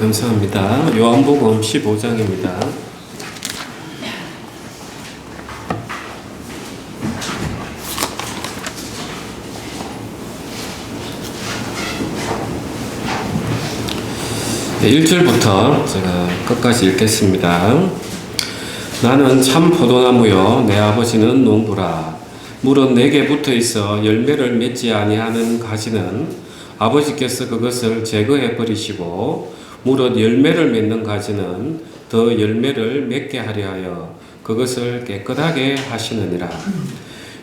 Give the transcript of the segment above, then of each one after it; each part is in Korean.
감사합니다. 요한복음 15장입니다. 네, 1절부터 제가 끝까지 읽겠습니다. 나는 참 포도나무요 내 아버지는 농부라. 물은 내게 붙어 있어 열매를 맺지 아니하는 가지는 아버지께서 그것을 제거해 버리시고 무릇 열매를 맺는 가지는 더 열매를 맺게 하려 하여 그것을 깨끗하게 하시느니라.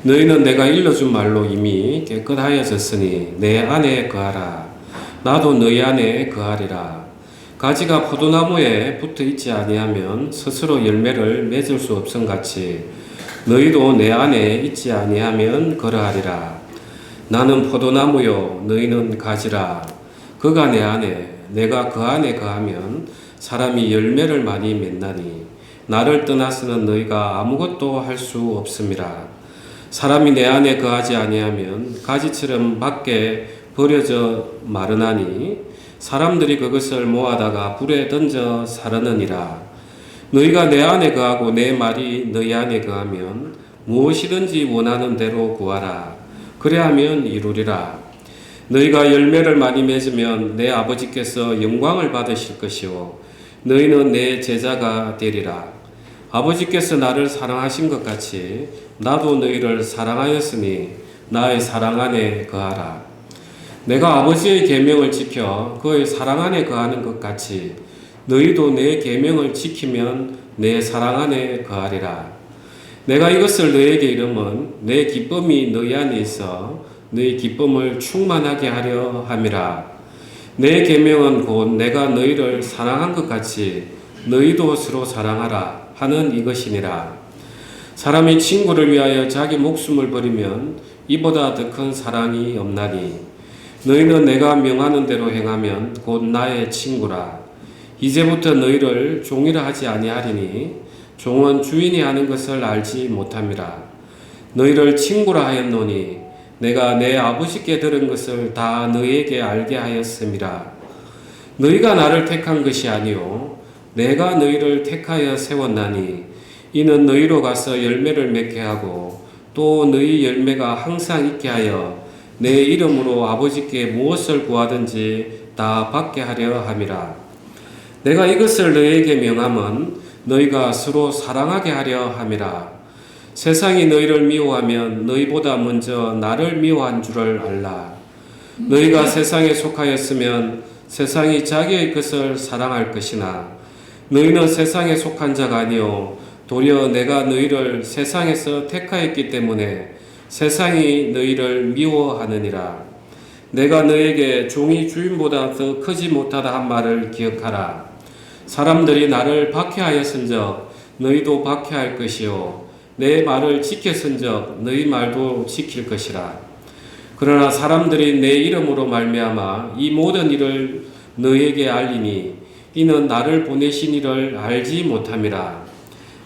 너희는 내가 일러준 말로 이미 깨끗하여졌으니 내 안에 거하라. 나도 너희 안에 거하리라. 가지가 포도나무에 붙어 있지 아니하면 스스로 열매를 맺을 수 없음같이 너희도 내 안에 있지 아니하면 그러하리라. 나는 포도나무요 너희는 가지라. 그가 내 안에 내가 그 안에 거하면 사람이 열매를 많이 맺나니 나를 떠나서는 너희가 아무것도 할 수 없음이라. 사람이 내 안에 거하지 아니하면 가지처럼 밖에 버려져 마르나니 사람들이 그것을 모아다가 불에 던져 사르느니라. 너희가 내 안에 거하고 내 말이 너희 안에 거하면 무엇이든지 원하는 대로 구하라. 그래하면 이루리라. 너희가 열매를 많이 맺으면 내 아버지께서 영광을 받으실 것이요 너희는 내 제자가 되리라. 아버지께서 나를 사랑하신 것 같이 나도 너희를 사랑하였으니 나의 사랑 안에 거하라. 내가 아버지의 계명을 지켜 그의 사랑 안에 거하는 것 같이 너희도 내 계명을 지키면 내 사랑 안에 거하리라. 내가 이것을 너희에게 이름은 내 기쁨이 너희 안에 있어 너희 기쁨을 충만하게 하려 함이라. 내 계명은 곧 내가 너희를 사랑한 것 같이 너희도 서로 사랑하라 하는 이것이니라. 사람이 친구를 위하여 자기 목숨을 버리면 이보다 더 큰 사랑이 없나니 너희는 내가 명하는 대로 행하면 곧 나의 친구라. 이제부터 너희를 종이라 하지 아니하리니 종은 주인이 하는 것을 알지 못함이라. 너희를 친구라 하였노니 내가 내 아버지께 들은 것을 다 너희에게 알게 하였음이라. 너희가 나를 택한 것이 아니요 내가 너희를 택하여 세웠나니 이는 너희로 가서 열매를 맺게 하고 또 너희 열매가 항상 있게 하여 내 이름으로 아버지께 무엇을 구하든지 다 받게 하려 함이라. 내가 이것을 너희에게 명함은 너희가 서로 사랑하게 하려 함이라. 세상이 너희를 미워하면 너희보다 먼저 나를 미워한 줄을 알라. 너희가 세상에 속하였으면 세상이 자기의 것을 사랑할 것이나 너희는 세상에 속한 자가 아니요 도리어 내가 너희를 세상에서 택하였기 때문에 세상이 너희를 미워하느니라. 내가 너에게 종이 주인보다 더 크지 못하다 한 말을 기억하라. 사람들이 나를 박해하였은적 너희도 박해할 것이요 내 말을 지켰은적 너희 말도 지킬 것이라. 그러나 사람들이 내 이름으로 말미암아 이 모든 일을 너희에게 알리니 이는 나를 보내신 이를 알지 못함이라.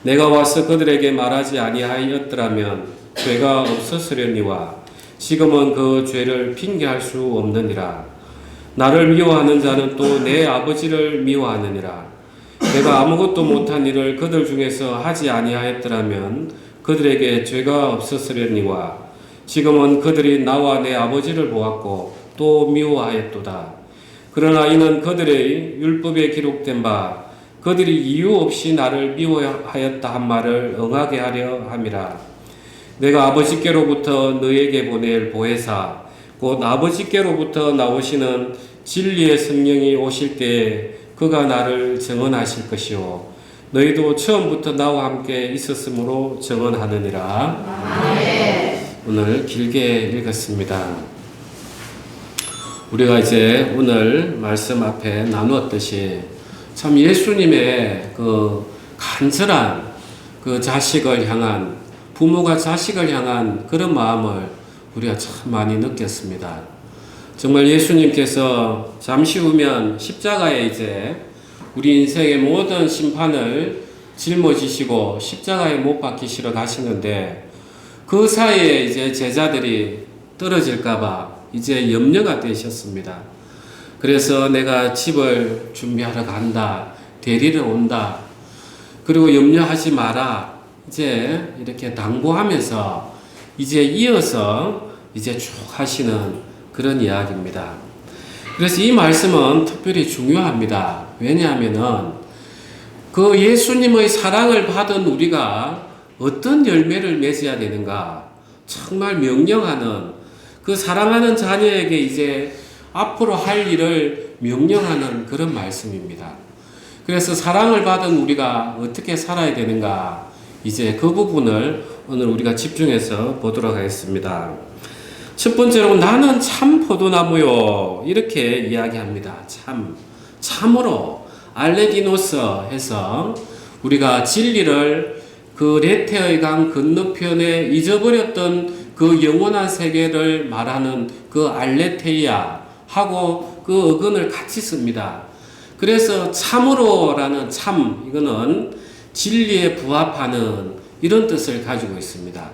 내가 와서 그들에게 말하지 아니하였더라면 죄가 없었으려니와 지금은 그 죄를 핑계할 수 없느니라. 나를 미워하는 자는 또 내 아버지를 미워하느니라. 내가 아무것도 못한 일을 그들 중에서 하지 아니하였더라면 그들에게 죄가 없었으려니와 지금은 그들이 나와 내 아버지를 보았고 또 미워하였도다. 그러나 이는 그들의 율법에 기록된 바 그들이 이유 없이 나를 미워하였다 한 말을 응하게 하려 함이라. 내가 아버지께로부터 너희에게 보낼 보혜사 곧 아버지께로부터 나오시는 진리의 성령이 오실 때에 그가 나를 증언하실 것이요 너희도 처음부터 나와 함께 있었으므로 증언하느니라. 오늘 길게 읽었습니다. 우리가 이제 오늘 말씀 앞에 나누었듯이 참 예수님의 그 간절한 그 자식을 향한 부모가 자식을 향한 그런 마음을 우리가 참 많이 느꼈습니다. 정말 예수님께서 잠시 후면 십자가에 이제 우리 인생의 모든 심판을 짊어지시고 십자가에 못 박히시러 가시는데 그 사이에 이제 제자들이 떨어질까봐 이제 염려가 되셨습니다. 그래서 내가 집을 준비하러 간다. 데리러 온다. 그리고 염려하지 마라. 이제 이렇게 당부하면서 이제 이어서 이제 쭉 하시는 그런 이야기입니다. 그래서 이 말씀은 특별히 중요합니다. 왜냐하면은 그 예수님의 사랑을 받은 우리가 어떤 열매를 맺어야 되는가 정말 명령하는 그 사랑하는 자녀에게 이제 앞으로 할 일을 명령하는 그런 말씀입니다. 그래서 사랑을 받은 우리가 어떻게 살아야 되는가 이제 그 부분을 오늘 우리가 집중해서 보도록 하겠습니다. 첫 번째로 나는 참 포도나무요 이렇게 이야기합니다. 참으로 알레디노스 해서 우리가 진리를 그 레테의 강 건너편에 잊어버렸던 그 영원한 세계를 말하는 그 알레테이아 하고 그 어근을 같이 씁니다. 그래서 참으로라는 참 이거는 진리에 부합하는 이런 뜻을 가지고 있습니다.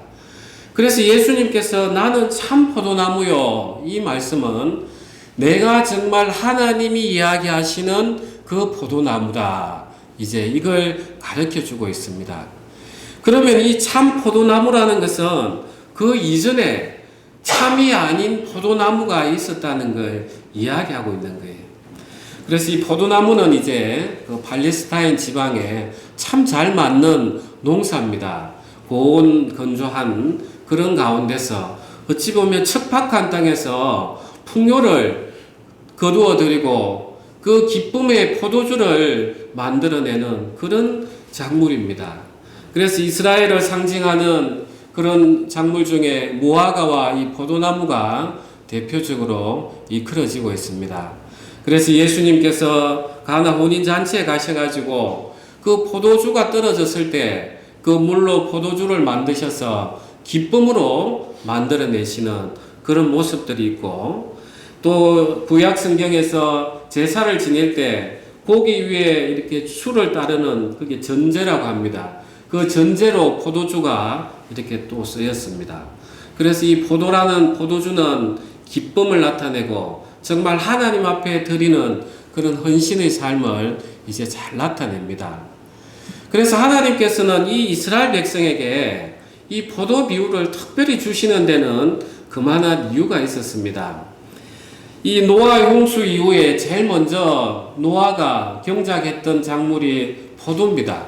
그래서 예수님께서 나는 참 포도나무요 이 말씀은 내가 정말 하나님이 이야기하시는 그 포도나무다. 이제 이걸 가르쳐 주고 있습니다. 그러면 이 참 포도나무라는 것은 그 이전에 참이 아닌 포도나무가 있었다는 걸 이야기하고 있는 거예요. 그래서 이 포도나무는 이제 그 팔레스타인 지방에 참 잘 맞는 농사입니다. 고온 건조한 그런 가운데서 어찌 보면 척박한 땅에서 풍요를 거두어 드리고 그 기쁨의 포도주를 만들어내는 그런 작물입니다. 그래서 이스라엘을 상징하는 그런 작물 중에 무화과와 이 포도나무가 대표적으로 이끌어지고 있습니다. 그래서 예수님께서 가나 혼인잔치에 가셔가지고 그 포도주가 떨어졌을 때 그 물로 포도주를 만드셔서 기쁨으로 만들어내시는 그런 모습들이 있고, 또 구약 성경에서 제사를 지낼 때 고기 위에 이렇게 술을 따르는 그게 전제라고 합니다. 그 전제로 포도주가 이렇게 또 쓰였습니다. 그래서 이 포도라는 포도주는 기쁨을 나타내고 정말 하나님 앞에 드리는 그런 헌신의 삶을 이제 잘 나타냅니다. 그래서 하나님께서는 이 이스라엘 백성에게 이 포도 비유를 특별히 주시는 데는 그만한 이유가 있었습니다. 이 노아의 홍수 이후에 제일 먼저 노아가 경작했던 작물이 포도입니다.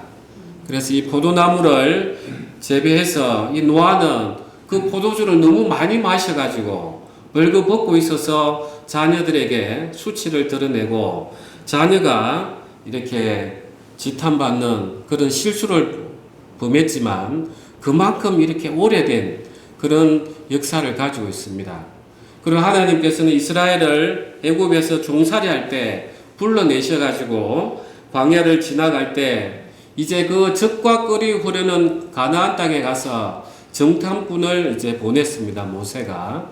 그래서 이 포도나무를 재배해서 이 노아는 그 포도주를 너무 많이 마셔가지고 벌거벗고 있어서 자녀들에게 수치를 드러내고 자녀가 이렇게 지탄받는 그런 실수를 범했지만 그만큼 이렇게 오래된 그런 역사를 가지고 있습니다. 그리고 하나님께서는 이스라엘을 애굽에서 종살이할 때 불러내셔가지고 광야를 지나갈 때 이제 그 젖과 꿀이 흐르는 가나안 땅에 가서 정탐꾼을 이제 보냈습니다. 모세가.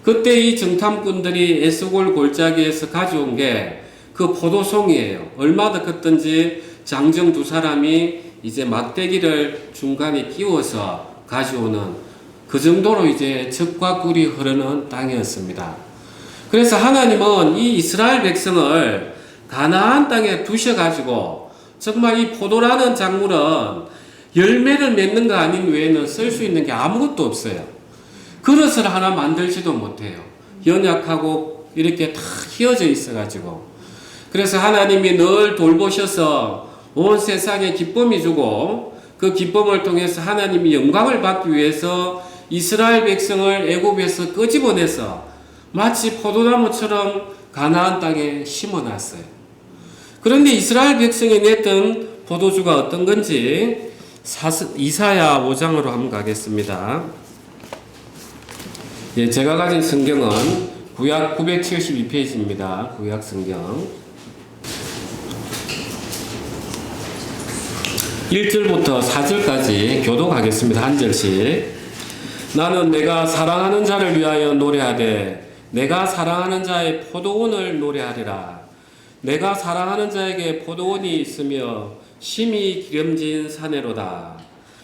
그때 이 정탐꾼들이 에스골 골짜기에서 가져온 게 그 포도송이에요. 얼마나 컸던지 장정 두 사람이 이제 막대기를 중간에 끼워서 가져오는 그 정도로 이제 젖과 꿀이 흐르는 땅이었습니다. 그래서 하나님은 이 이스라엘 백성을 가나안 땅에 두셔가지고 정말 이 포도라는 작물은 열매를 맺는 거 아닌 외에는 쓸 수 있는 게 아무것도 없어요. 그릇을 하나 만들지도 못해요. 연약하고 이렇게 다 휘어져 있어가지고. 그래서 하나님이 늘 돌보셔서 온 세상에 기쁨이 주고 그 기쁨을 통해서 하나님이 영광을 받기 위해서 이스라엘 백성을 애굽에서 끄집어내서 마치 포도나무처럼 가나안 땅에 심어놨어요. 그런데 이스라엘 백성이 냈던 포도주가 어떤 건지 이사야 5장으로 한번 가겠습니다. 예, 제가 가진 성경은 구약 972페이지입니다. 구약 성경 1절부터 4절까지 교독하겠습니다. 한 절씩. 나는 내가 사랑하는 자를 위하여 노래하되 내가 사랑하는 자의 포도원을 노래하리라. 내가 사랑하는 자에게 포도원이 있으며 심히 기름진 사내로다.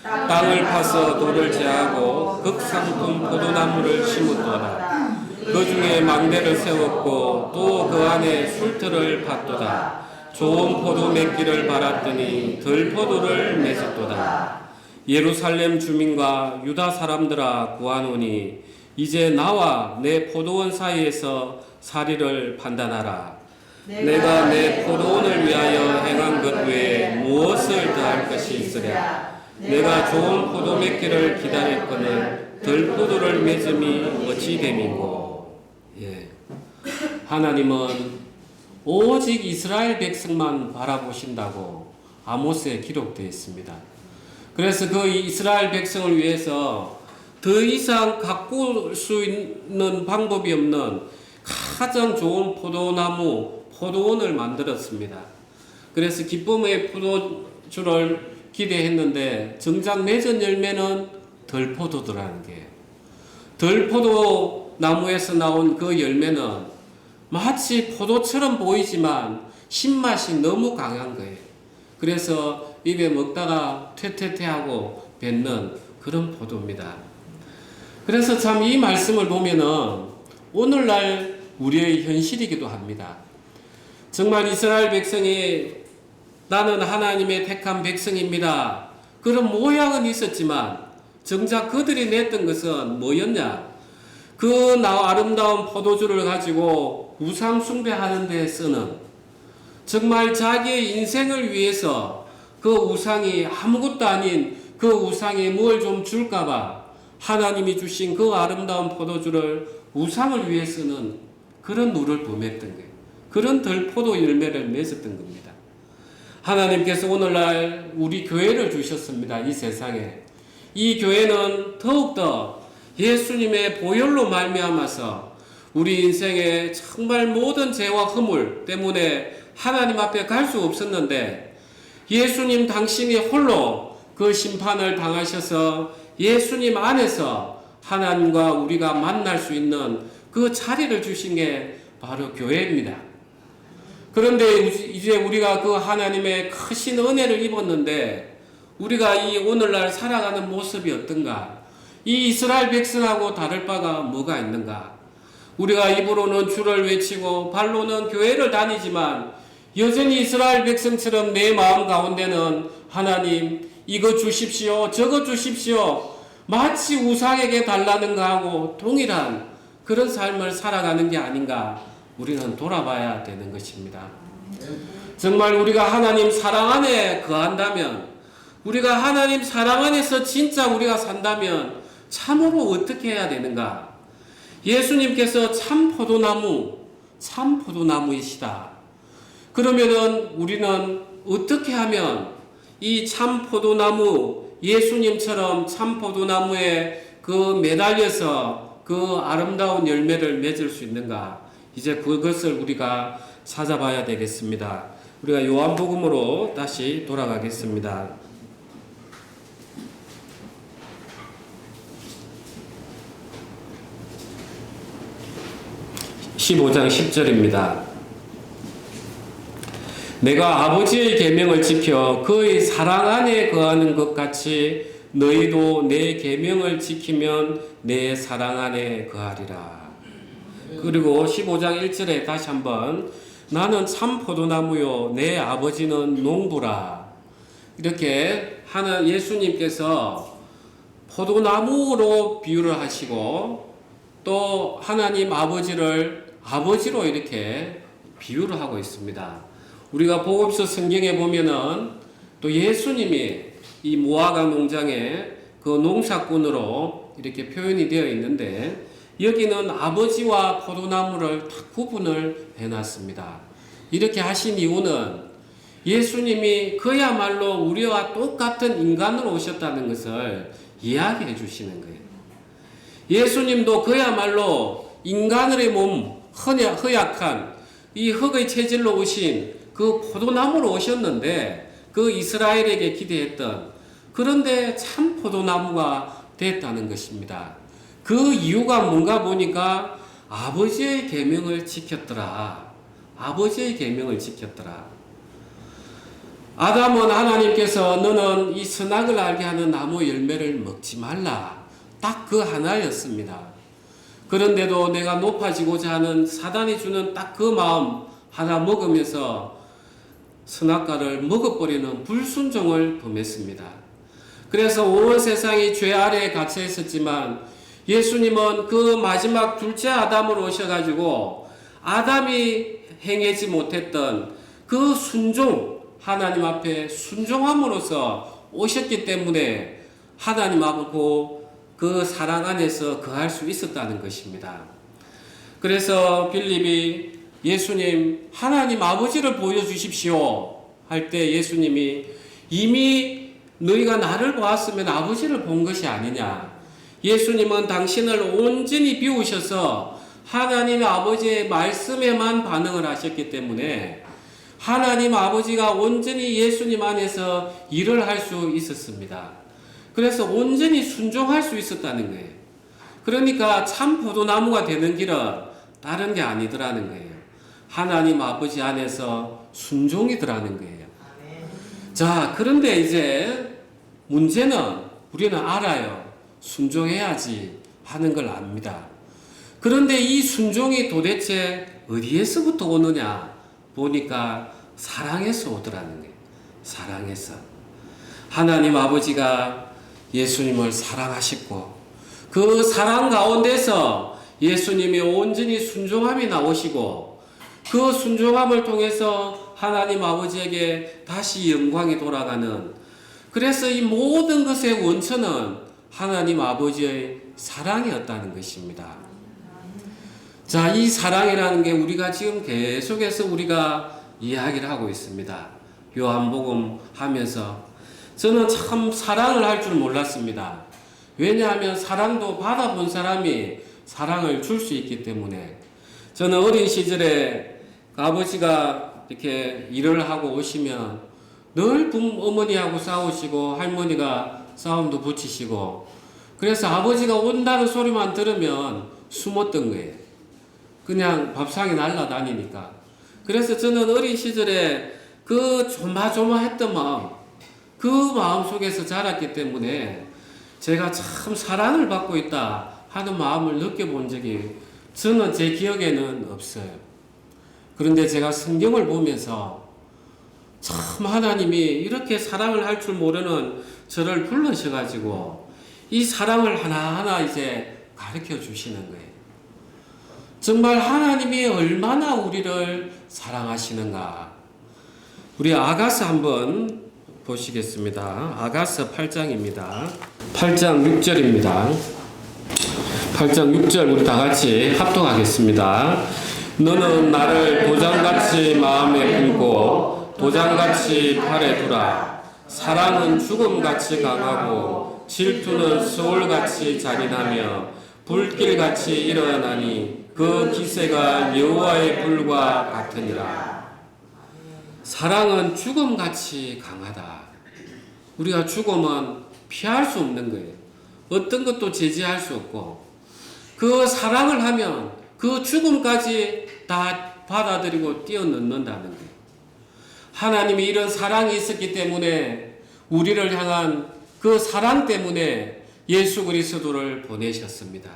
땅을 파서 돌을 제하고 극상품 포도나무를 심었도다. 그 중에 망대를 세웠고 또 그 안에 술틀을 팠도다. 좋은 포도 맺기를 바랐더니 들포도를 맺었도다. 예루살렘 주민과 유다 사람들아 구하노니 이제 나와 내 포도원 사이에서 사리를 판단하라. 내가 내 포도원을 위하여 행한 것 외에 무엇을 더할 것이 있으랴. 내가 좋은 포도 맺기를 기다렸거늘 들포도를 맺음이 어찌 됨이고. 예. 하나님은 오직 이스라엘 백성만 바라보신다고 아모스에 기록되어 있습니다. 그래서 그 이스라엘 백성을 위해서 더 이상 가꿀 수 있는 방법이 없는 가장 좋은 포도나무, 포도원을 만들었습니다. 그래서 기쁨의 포도주를 기대했는데 정작 맺은 열매는 들포도더라는 게예요. 들포도 나무에서 나온 그 열매는 마치 포도처럼 보이지만 신맛이 너무 강한 거예요. 그래서 입에 먹다가 퇴퇴퇴하고 뱉는 그런 포도입니다. 그래서 참 이 말씀을 보면은 오늘날 우리의 현실이기도 합니다. 정말 이스라엘 백성이 나는 하나님의 택한 백성입니다. 그런 모양은 있었지만 정작 그들이 냈던 것은 뭐였냐? 그 아름다운 포도주를 가지고 우상 숭배하는 데 쓰는, 정말 자기의 인생을 위해서 그 우상이 아무것도 아닌 그 우상이 뭘 좀 줄까봐 하나님이 주신 그 아름다운 포도주를 우상을 위해 쓰는 그런 누를 범했던 거예요. 그런 들포도 열매를 맺었던 겁니다. 하나님께서 오늘날 우리 교회를 주셨습니다. 이 세상에. 이 교회는 더욱더 예수님의 보혈로 말미암아서 우리 인생의 정말 모든 죄와 허물 때문에 하나님 앞에 갈 수 없었는데 예수님 당신이 홀로 그 심판을 당하셔서 예수님 안에서 하나님과 우리가 만날 수 있는 그 자리를 주신 게 바로 교회입니다. 그런데 이제 우리가 그 하나님의 크신 은혜를 입었는데 우리가 이 오늘날 살아가는 모습이 어떤가? 이 이스라엘 백성하고 다를 바가 뭐가 있는가? 우리가 입으로는 주를 외치고 발로는 교회를 다니지만 여전히 이스라엘 백성처럼 내 마음 가운데는 하나님 이거 주십시오, 저거 주십시오, 마치 우상에게 달라는 거하고 동일한 그런 삶을 살아가는 게 아닌가 우리는 돌아봐야 되는 것입니다. 정말 우리가 하나님 사랑 안에 거한다면, 우리가 하나님 사랑 안에서 진짜 우리가 산다면 참으로 어떻게 해야 되는가? 예수님께서 참 포도나무이시다. 그러면은 우리는 어떻게 하면 이 참 포도나무, 예수님처럼 참 포도나무에 매달려서 그 아름다운 열매를 맺을 수 있는가? 이제 그것을 우리가 찾아봐야 되겠습니다. 우리가 요한복음으로 다시 돌아가겠습니다. 15장 10절입니다. 내가 아버지의 계명을 지켜 그의 사랑 안에 거하는 것 같이 너희도 내 계명을 지키면 내 사랑 안에 거하리라. 그리고 15장 1절에 다시 한번 나는 참 포도나무요 내 아버지는 농부라. 이렇게 예수님께서 포도나무로 비유를 하시고 또 하나님 아버지로 이렇게 비유를 하고 있습니다. 우리가 복음서 성경에 보면은 또 예수님이 이 무화과 농장의 그 농사꾼으로 이렇게 표현이 되어 있는데 여기는 아버지와 포도나무를 딱 구분을 해놨습니다. 이렇게 하신 이유는 예수님이 그야말로 우리와 똑같은 인간으로 오셨다는 것을 이야기해 주시는 거예요. 예수님도 그야말로 인간의 몸, 허약한 이 흙의 체질로 오신 그 포도나무로 오셨는데 그 이스라엘에게 기대했던, 그런데 참 포도나무가 됐다는 것입니다. 그 이유가 뭔가 보니까 아버지의 계명을 지켰더라. 아버지의 계명을 지켰더라. 아담은 하나님께서 너는 이 선악을 알게 하는 나무 열매를 먹지 말라. 딱 그 하나였습니다. 그런데도 내가 높아지고자 하는 사단이 주는 딱 그 마음 하나 먹으면서 선악과를 먹어버리는 불순종을 범했습니다. 그래서 온 세상이 죄 아래에 갇혀 있었지만 예수님은 그 마지막 둘째 아담으로 오셔가지고 아담이 행하지 못했던 그 순종, 하나님 앞에 순종함으로써 오셨기 때문에 하나님 앞으로 그 사랑 안에서 거할 수 있었다는 것입니다. 그래서 빌립이 예수님 하나님 아버지를 보여주십시오 할 때 예수님이 이미 너희가 나를 보았으면 아버지를 본 것이 아니냐. 예수님은 당신을 온전히 비우셔서 하나님 아버지의 말씀에만 반응을 하셨기 때문에 하나님 아버지가 온전히 예수님 안에서 일을 할 수 있었습니다. 그래서 온전히 순종할 수 있었다는 거예요. 그러니까 참 포도나무가 되는 길은 다른 게 아니더라는 거예요. 하나님 아버지 안에서 순종이더라는 거예요. 자, 그런데 이제 문제는 우리는 알아요. 순종해야지 하는 걸 압니다. 그런데 이 순종이 도대체 어디에서부터 오느냐 보니까 사랑에서 오더라는 거예요. 사랑에서. 하나님 아버지가 예수님을 사랑하시고 그 사랑 가운데서 예수님이 온전히 순종함이 나오시고 그 순종함을 통해서 하나님 아버지에게 다시 영광이 돌아가는, 그래서 이 모든 것의 원천은 하나님 아버지의 사랑이었다는 것입니다. 자, 이 사랑이라는 게 우리가 지금 계속해서 우리가 이야기를 하고 있습니다. 요한복음 하면서 저는 참 사랑을 할 줄 몰랐습니다. 왜냐하면 사랑도 받아본 사람이 사랑을 줄 수 있기 때문에. 저는 어린 시절에 아버지가 이렇게 일을 하고 오시면 늘 어머니하고 싸우시고 할머니가 싸움도 붙이시고, 그래서 아버지가 온다는 소리만 들으면 숨었던 거예요. 그냥 밥상에 날아다니니까. 그래서 저는 어린 시절에 그 조마조마했던 마음, 그 마음 속에서 자랐기 때문에 제가 참 사랑을 받고 있다 하는 마음을 느껴본 적이 저는 제 기억에는 없어요. 그런데 제가 성경을 보면서 참 하나님이 이렇게 사랑을 할 줄 모르는 저를 불러셔가지고 이 사랑을 하나하나 이제 가르쳐 주시는 거예요. 정말 하나님이 얼마나 우리를 사랑하시는가. 우리 아가서 한번 보시겠습니다. 아가서 8장입니다. 8장 6절입니다. 8장 6절 우리 다 같이 합독하겠습니다. 너는 나를 도장같이 마음에 품고 도장같이 팔에 두라. 사랑은 죽음같이 강하고 질투는 소울같이 잔인하며 불길같이 일어나니 그 기세가 여호와의 불과 같으니라. 사랑은 죽음같이 강하다. 우리가 죽음은 피할 수 없는 거예요. 어떤 것도 제지할 수 없고 그 사랑을 하면 그 죽음까지 다 받아들이고 뛰어넘는다는 거예요. 하나님이 이런 사랑이 있었기 때문에 우리를 향한 그 사랑 때문에 예수 그리스도를 보내셨습니다.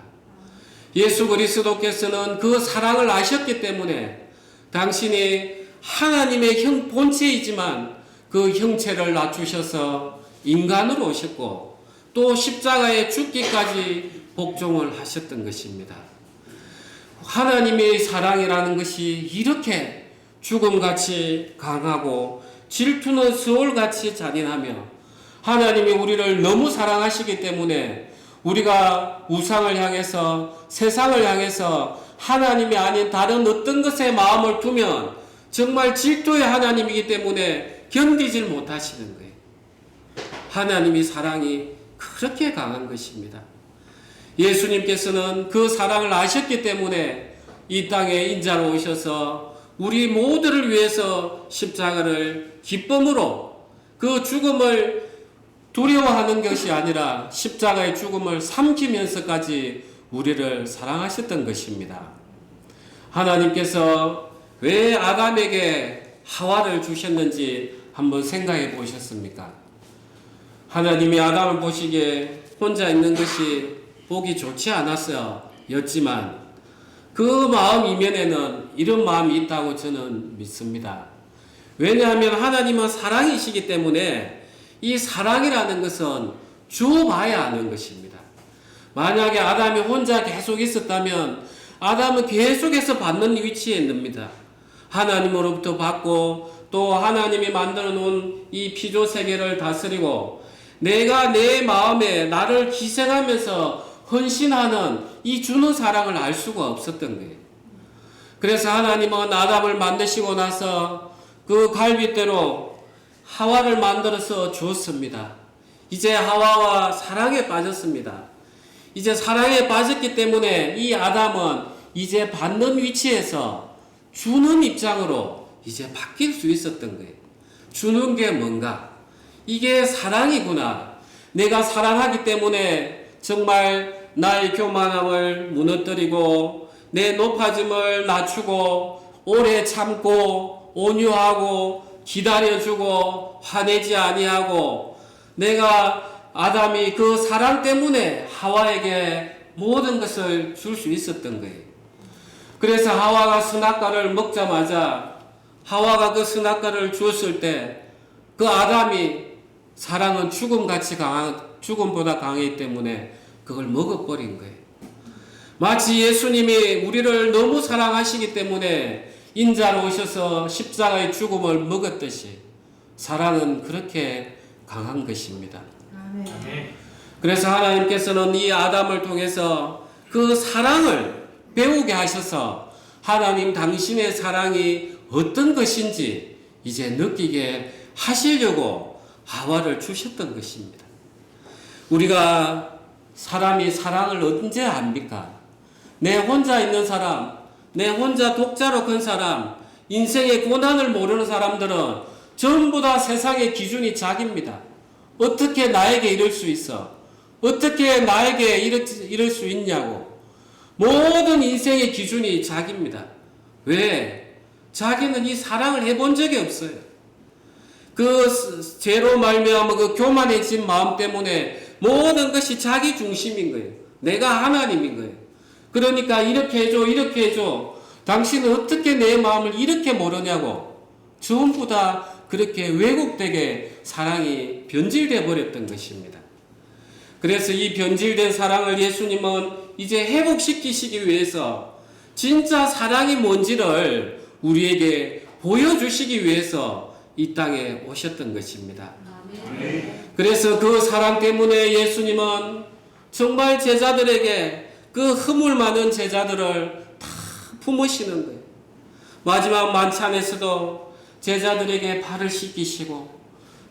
예수 그리스도께서는 그 사랑을 아셨기 때문에 당신이 하나님의 본체이지만 그 형체를 낮추셔서 인간으로 오셨고 또 십자가에 죽기까지 복종을 하셨던 것입니다. 하나님의 사랑이라는 것이 이렇게 죽음같이 강하고 질투는 서울같이 잔인하며 하나님이 우리를 너무 사랑하시기 때문에 우리가 우상을 향해서 세상을 향해서 하나님이 아닌 다른 어떤 것에 마음을 두면 정말 질투의 하나님이기 때문에 견디질 못하시는 거예요. 하나님의 사랑이 그렇게 강한 것입니다. 예수님께서는 그 사랑을 아셨기 때문에 이 땅에 인자로 오셔서 우리 모두를 위해서 십자가를 기쁨으로 그 죽음을 두려워하는 것이 아니라 십자가의 죽음을 삼키면서까지 우리를 사랑하셨던 것입니다. 하나님께서 왜 아담에게 하와를 주셨는지 한번 생각해 보셨습니까? 하나님이 아담을 보시기에 혼자 있는 것이 보기 좋지 않았어요. 였지만 그 마음 이면에는 이런 마음이 있다고 저는 믿습니다. 왜냐하면 하나님은 사랑이시기 때문에 이 사랑이라는 것은 주어봐야 하는 것입니다. 만약에 아담이 혼자 계속 있었다면 아담은 계속해서 받는 위치에 있습니다. 하나님으로부터 받고 또 하나님이 만들어 놓은 이 피조 세계를 다스리고 내가 내 마음에 나를 희생하면서 헌신하는 이 주는 사랑을 알 수가 없었던 거예요. 그래서 하나님은 아담을 만드시고 나서 그 갈빗대로 하와를 만들어서 주었습니다. 이제 하와와 사랑에 빠졌습니다. 이제 사랑에 빠졌기 때문에 이 아담은 이제 받는 위치에서 주는 입장으로 이제 바뀔 수 있었던 거예요. 주는 게 뭔가? 이게 사랑이구나. 내가 사랑하기 때문에 정말 나의 교만함을 무너뜨리고 내 높아짐을 낮추고 오래 참고 온유하고 기다려주고 화내지 아니하고 내가 아담이 그 사랑 때문에 하와에게 모든 것을 줄 수 있었던 거예요. 그래서 하와가 선악과를 먹자마자 하와가 그 선악과를 주었을 때 그 아담이 사랑은 죽음보다 강하기 때문에 그걸 먹어버린 거예요. 마치 예수님이 우리를 너무 사랑하시기 때문에 인자로 오셔서 십자가의 죽음을 먹었듯이 사랑은 그렇게 강한 것입니다. 아멘. 그래서 하나님께서는 이 아담을 통해서 그 사랑을 배우게 하셔서 하나님 당신의 사랑이 어떤 것인지 이제 느끼게 하시려고 하와를 주셨던 것입니다. 우리가 사람이 사랑을 언제 압니까? 내 혼자 있는 사람, 내 혼자 독자로 큰 사람, 인생의 고난을 모르는 사람들은 전부 다 세상의 기준이 자기입니다. 어떻게 나에게 이럴 수 있어? 어떻게 나에게 이럴 수 있냐고. 모든 인생의 기준이 자기입니다. 왜? 자기는 이 사랑을 해본 적이 없어요. 그 죄로 말미암아 그 교만해진 마음 때문에 모든 것이 자기 중심인 거예요. 내가 하나님인 거예요. 그러니까 이렇게 해줘, 이렇게 해줘. 당신은 어떻게 내 마음을 이렇게 모르냐고. 전부 다 그렇게 왜곡되게 사랑이 변질되어 버렸던 것입니다. 그래서 이 변질된 사랑을 예수님은 이제 회복시키시기 위해서 진짜 사랑이 뭔지를 우리에게 보여주시기 위해서 이 땅에 오셨던 것입니다. 그래서 그 사랑 때문에 예수님은 정말 제자들에게 그 허물 많은 제자들을 다 품으시는 거예요. 마지막 만찬에서도 제자들에게 발을 씻기시고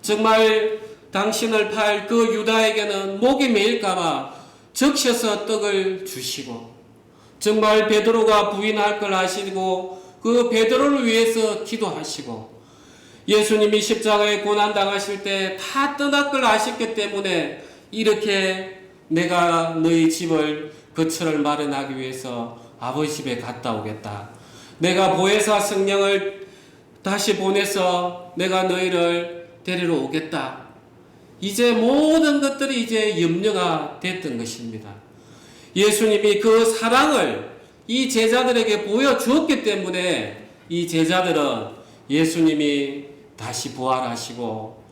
정말 당신을 팔 그 유다에게는 목이 메일까봐 적셔서 떡을 주시고 정말 베드로가 부인할 걸 아시고 그 베드로를 위해서 기도하시고 예수님이 십자가에 고난당하실 때 다 떠날 걸 아셨기 때문에 이렇게 내가 너희 집을 거처를 마련하기 위해서 아버지 집에 갔다 오겠다. 내가 보혜사 성령을 다시 보내서 내가 너희를 데리러 오겠다. 이제 모든 것들이 이제 염려가 됐던 것입니다. 예수님이 그 사랑을 이 제자들에게 보여주었기 때문에 이 제자들은 예수님이 다시 부활하시고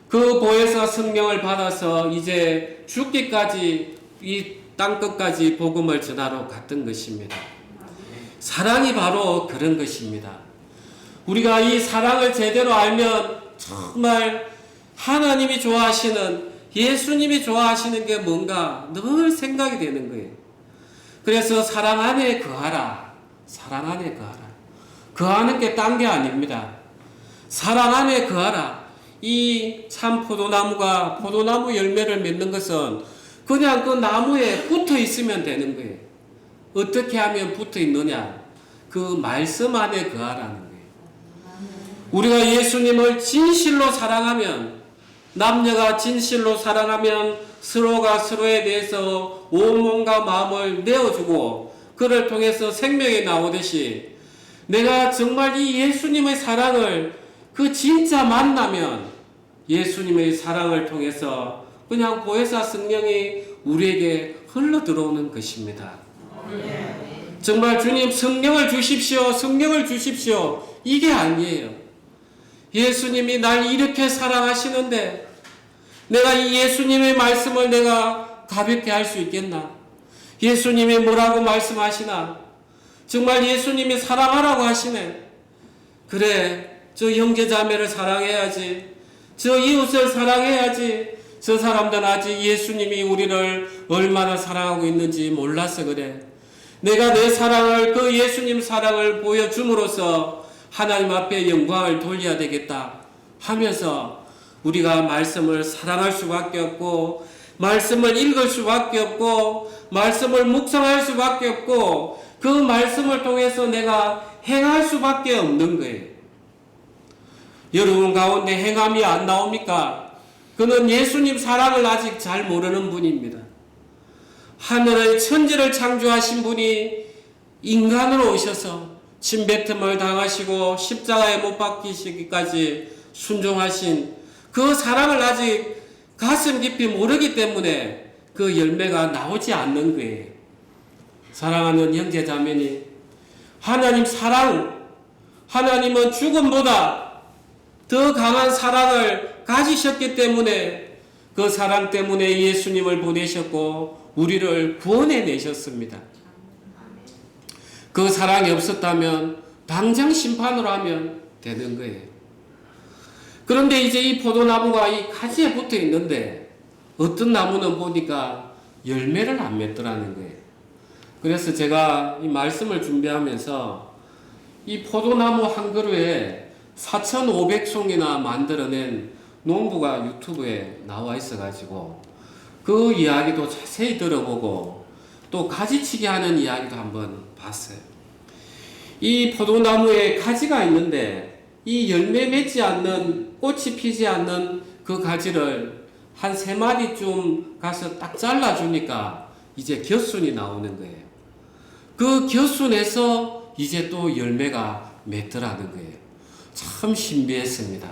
그 보혜사 성령을 받아서 이제 죽기까지 이 땅끝까지 복음을 전하러 갔던 것입니다. 사랑이 바로 그런 것입니다. 우리가 이 사랑을 제대로 알면 정말 하나님이 좋아하시는 예수님이 좋아하시는 게 뭔가 늘 생각이 되는 거예요. 그래서 사랑 안에 거하라. 사랑 안에 거하라. 거하는 게 딴 게 아닙니다. 사랑 안에 거하라. 이 참 포도나무가 포도나무 열매를 맺는 것은 그냥 그 나무에 붙어 있으면 되는 거예요. 어떻게 하면 붙어 있느냐? 그 말씀 안에 거하라는 거예요. 우리가 예수님을 진실로 사랑하면, 남녀가 진실로 사랑하면 서로가 서로에 대해서 온몸과 마음을 내어주고 그를 통해서 생명이 나오듯이 내가 정말 이 예수님의 사랑을 그 진짜 만나면 예수님의 사랑을 통해서 그냥 보혜사 성령이 우리에게 흘러 들어오는 것입니다. 정말 주님 성령을 주십시오. 성령을 주십시오. 이게 아니에요. 예수님이 날 이렇게 사랑하시는데 내가 이 예수님의 말씀을 내가 가볍게 할 수 있겠나? 예수님이 뭐라고 말씀하시나? 정말 예수님이 사랑하라고 하시네. 그래, 저 형제자매를 사랑해야지. 저 이웃을 사랑해야지. 저 사람들은 아직 예수님이 우리를 얼마나 사랑하고 있는지 몰라서 그래. 내가 내 사랑을, 그 예수님 사랑을 보여줌으로써 하나님 앞에 영광을 돌려야 되겠다 하면서 우리가 말씀을 사랑할 수밖에 없고, 말씀을 읽을 수밖에 없고, 말씀을 묵상할 수밖에 없고, 그 말씀을 통해서 내가 행할 수밖에 없는 거예요. 여러분 가운데 행함이 안 나옵니까? 그는 예수님 사랑을 아직 잘 모르는 분입니다. 하늘의 천지를 창조하신 분이 인간으로 오셔서 침뱉음을 당하시고 십자가에 못 박히시기까지 순종하신 그 사랑을 아직 가슴 깊이 모르기 때문에 그 열매가 나오지 않는 거예요. 사랑하는 형제자매니, 하나님 사랑, 하나님은 죽음보다 더 강한 사랑을 가지셨기 때문에 그 사랑 때문에 예수님을 보내셨고 우리를 구원해내셨습니다. 그 사랑이 없었다면 당장 심판으로 하면 되는 거예요. 그런데 이제 이 포도나무가 이 가지에 붙어 있는데 어떤 나무는 보니까 열매를 안 맺더라는 거예요. 그래서 제가 이 말씀을 준비하면서 이 포도나무 한 그루에 4,500송이나 만들어낸 농부가 유튜브에 나와 있어가지고 그 이야기도 자세히 들어보고 또 가지치기 하는 이야기도 한번 봤어요. 이 포도나무에 가지가 있는데 이 열매 맺지 않는, 꽃이 피지 않는 그 가지를 한 3마디쯤 가서 딱 잘라주니까 이제 겨순이 나오는 거예요. 그 겨순에서 이제 또 열매가 맺더라는 거예요. 참 신비했습니다.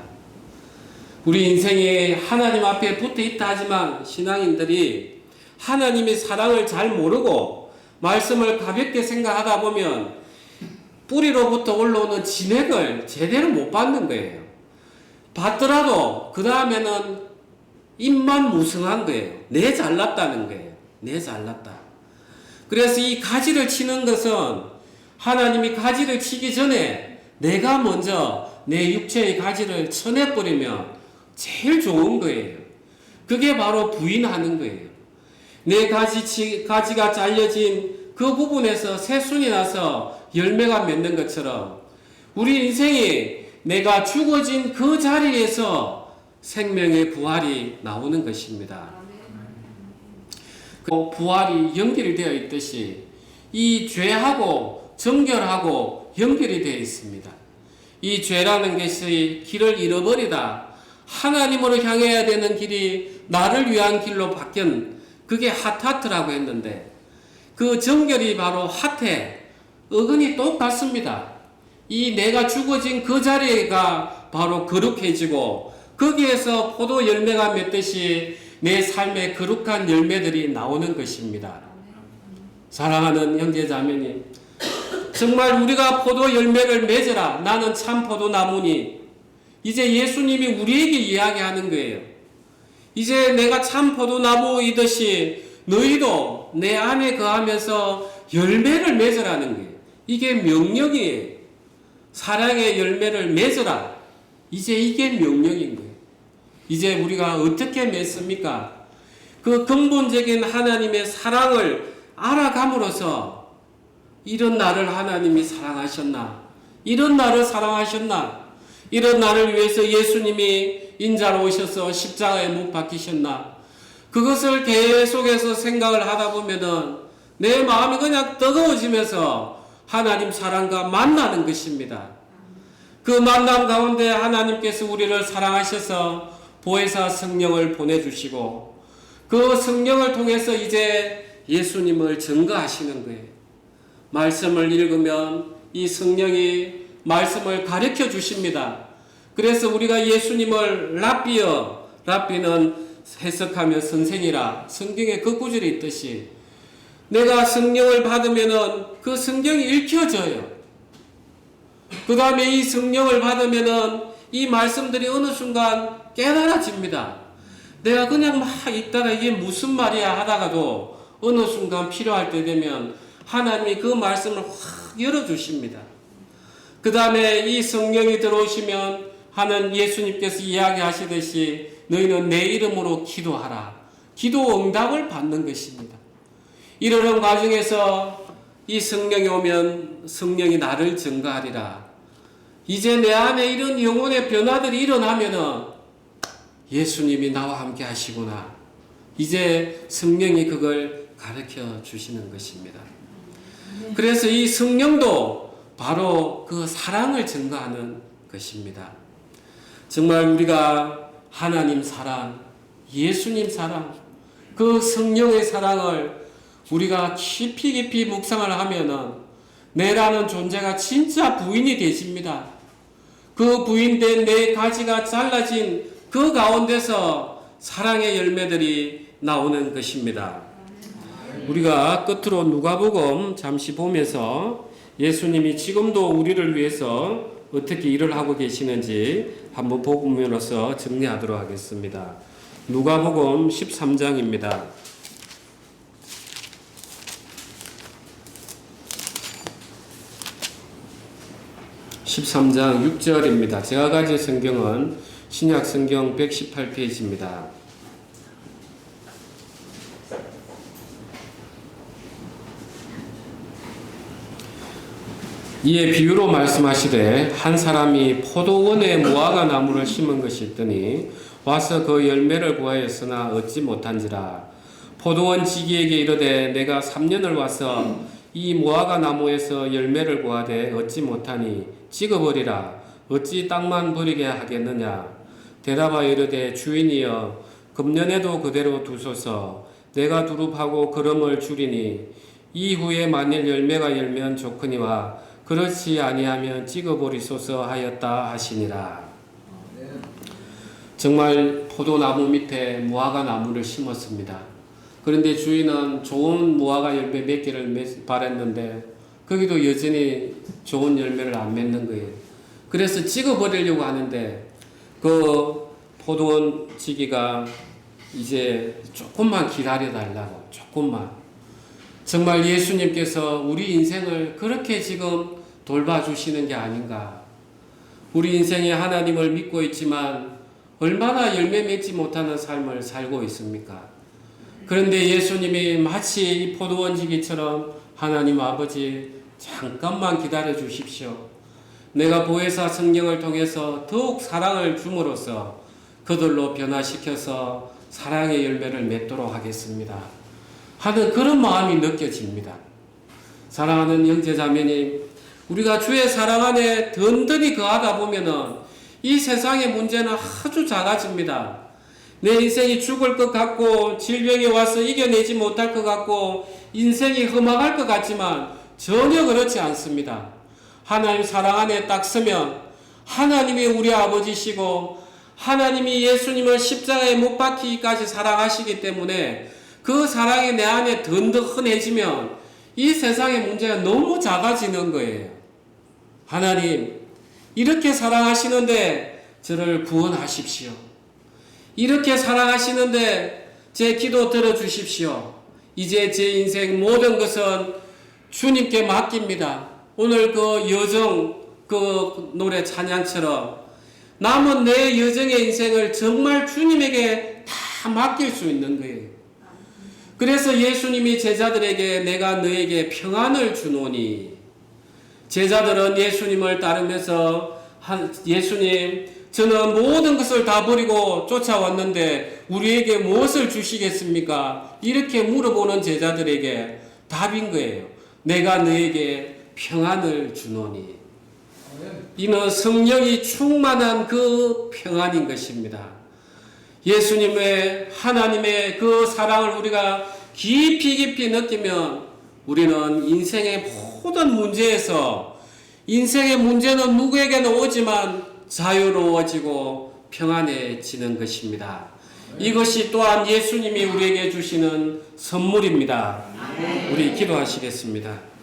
우리 인생이 하나님 앞에 붙어 있다 하지만 신앙인들이 하나님의 사랑을 잘 모르고 말씀을 가볍게 생각하다 보면 뿌리로부터 올라오는 진액을 제대로 못 받는 거예요. 받더라도 그 다음에는 입만 무성한 거예요. 내 잘났다는 거예요. 내 잘났다. 그래서 이 가지를 치는 것은 하나님이 가지를 치기 전에 내가 먼저 내 육체의 가지를 쳐내버리면 제일 좋은 거예요. 그게 바로 부인하는 거예요. 내 가지가 잘려진 그 부분에서 새순이 나서 열매가 맺는 것처럼 우리 인생이 내가 죽어진 그 자리에서 생명의 부활이 나오는 것입니다. 그 부활이 연결이 되어 있듯이 이 죄하고 정결하고 연결이 되어 있습니다. 이 죄라는 것이 길을 잃어버리다, 하나님으로 향해야 되는 길이 나를 위한 길로 바뀐 그게 핫하트라고 했는데 그 정결이 바로 핫해, 어근이 똑같습니다. 이 내가 죽어진 그 자리가 바로 거룩해지고 거기에서 포도 열매가 맺듯이 내 삶의 거룩한 열매들이 나오는 것입니다. 사랑하는 형제자매님, 정말 우리가 포도 열매를 맺어라. 나는 참 포도나무니. 이제 예수님이 우리에게 이야기하는 거예요. 이제 내가 참 포도나무이듯이 너희도 내 안에 거하면서 열매를 맺으라는 거예요. 이게 명령이에요. 사랑의 열매를 맺어라. 이제 이게 명령인 거예요. 이제 우리가 어떻게 맺습니까? 그 근본적인 하나님의 사랑을 알아감으로써 이런 나를 하나님이 사랑하셨나? 이런 나를 사랑하셨나? 이런 나를 위해서 예수님이 인자로 오셔서 십자가에 못 박히셨나? 그것을 계속해서 생각을 하다 보면은 내 마음이 그냥 뜨거워지면서 하나님 사랑과 만나는 것입니다. 그 만남 가운데 하나님께서 우리를 사랑하셔서 보혜사 성령을 보내주시고 그 성령을 통해서 이제 예수님을 증거하시는 거예요. 말씀을 읽으면 이 성령이 말씀을 가르쳐 주십니다. 그래서 우리가 예수님을 랍비는 해석하면 선생이라 성경에 그 구절이 있듯이 내가 성령을 받으면은 그 성경이 읽혀져요. 그 다음에 이 성령을 받으면은 이 말씀들이 어느 순간 깨달아집니다. 내가 그냥 막 읽다가 이게 무슨 말이야 하다가도 어느 순간 필요할 때 되면 하나님이 그 말씀을 확 열어주십니다. 그 다음에 이 성령이 들어오시면 하는 예수님께서 이야기하시듯이 너희는 내 이름으로 기도하라. 기도 응답을 받는 것입니다. 이러는 과정에서 이 성령이 오면 성령이 나를 증거하리라. 이제 내 안에 이런 영혼의 변화들이 일어나면은 예수님이 나와 함께 하시구나. 이제 성령이 그걸 가르쳐 주시는 것입니다. 그래서 이 성령도 바로 그 사랑을 증거하는 것입니다. 정말 우리가 하나님 사랑, 예수님 사랑, 그 성령의 사랑을 우리가 깊이 묵상을 하면은 내라는 존재가 진짜 부인이 되십니다. 그 부인된 내 가지가 잘라진 그 가운데서 사랑의 열매들이 나오는 것입니다. 우리가 끝으로 누가복음 잠시 보면서 예수님이 지금도 우리를 위해서 어떻게 일을 하고 계시는지 한번 보면서 정리하도록 하겠습니다. 누가복음 13장입니다. 13장 6절입니다. 제가 가진 성경은 신약 성경 118페이지입니다. 이에 비유로 말씀하시되 한 사람이 포도원에 무화과 나무를 심은 것이 있더니 와서 그 열매를 구하였으나 얻지 못한지라. 포도원 지기에게 이르되 내가 3년을 와서 이 무화과 나무에서 열매를 구하되 얻지 못하니 찍어버리라. 어찌 땅만 버리게 하겠느냐. 대답하여 이르되 주인이여 금년에도 그대로 두소서. 내가 두릅하고 거름을 줄이니 이후에 만일 열매가 열면 좋거니와 그렇지 아니하면 찍어버리소서 하였다 하시니라. 정말 포도나무 밑에 무화과 나무를 심었습니다. 그런데 주인은 좋은 무화과 열매 몇 개를 바랬는데 거기도 여전히 좋은 열매를 안 맺는 거예요. 그래서 찍어버리려고 하는데 그 포도원 지기가 이제 조금만 기다려달라고, 조금만. 정말 예수님께서 우리 인생을 그렇게 지금 돌봐주시는 게 아닌가. 우리 인생에 하나님을 믿고 있지만 얼마나 열매 맺지 못하는 삶을 살고 있습니까? 그런데 예수님이 마치 이 포도원 지기처럼 하나님 아버지 잠깐만 기다려 주십시오. 내가 보혜사 성령을 통해서 더욱 사랑을 줌으로써 그들로 변화시켜서 사랑의 열매를 맺도록 하겠습니다 하는 그런 마음이 느껴집니다. 사랑하는 형제자매님, 우리가 주의 사랑 안에 든든히 거하다 보면은 이 세상의 문제는 아주 작아집니다. 내 인생이 죽을 것 같고 질병이 와서 이겨내지 못할 것 같고 인생이 험악할 것 같지만 전혀 그렇지 않습니다. 하나님 사랑 안에 딱 서면 하나님이 우리 아버지시고 하나님이 예수님을 십자가에 못 박히기까지 사랑하시기 때문에 그 사랑이 내 안에 든든해지면 이 세상의 문제가 너무 작아지는 거예요. 하나님, 이렇게 사랑하시는데 저를 구원하십시오. 이렇게 사랑하시는데 제 기도 들어주십시오. 이제 제 인생 모든 것은 주님께 맡깁니다. 오늘 그 여정 그 노래 찬양처럼 남은 내 여정의 인생을 정말 주님에게 다 맡길 수 있는 거예요. 그래서 예수님이 제자들에게 내가 너에게 평안을 주노니, 제자들은 예수님을 따르면서 예수님 저는 모든 것을 다 버리고 쫓아왔는데 우리에게 무엇을 주시겠습니까? 이렇게 물어보는 제자들에게 답인 거예요. 내가 너에게 평안을 주노니. 이는 성령이 충만한 그 평안인 것입니다. 예수님의 하나님의 그 사랑을 우리가 깊이 느끼면 우리는 인생의 모든 문제에서, 인생의 문제는 누구에게나 오지만 자유로워지고 평안해지는 것입니다. 이것이 또한 예수님이 우리에게 주시는 선물입니다. 우리 기도하시겠습니다.